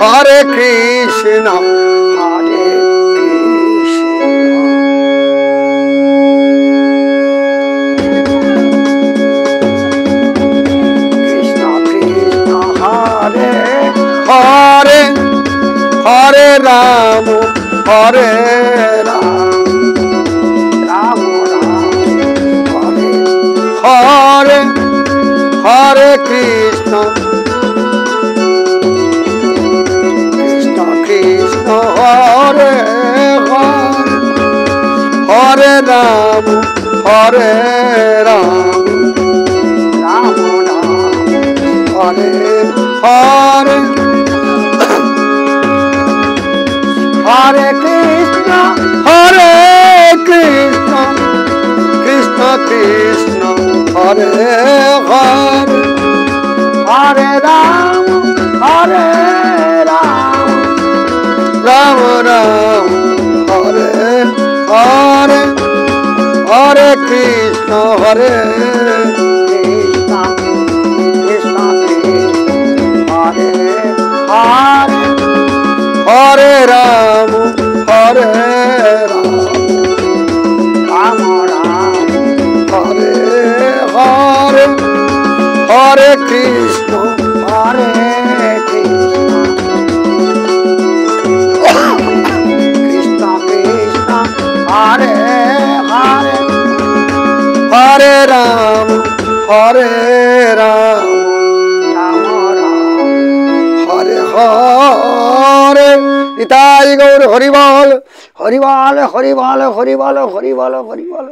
Hare Krishna Hare Krishna Krishna Hare Hare Hare Ram Hare Ram Ram Ram Hare Hare Hare Krishna Krishna Krishna Hare Hare Ram Hare Ram Ram Ram Hare Hare Hare Krishna Krishna Krishna Hare Hare Hare Ram Ram Ram Hare Hare Hare Krishna Hare Krishna Krishna Krishna Hare Hare Hare Ram Hare Ram Ram Hare Hare Hare Krishna Krishna Krishna Hare Hare Hare Ram Ram Ram Hare Hare Nitai Gaur हरिवाल हरिवाल हरिवाल हरिवाल हरिवाल हरिवाल।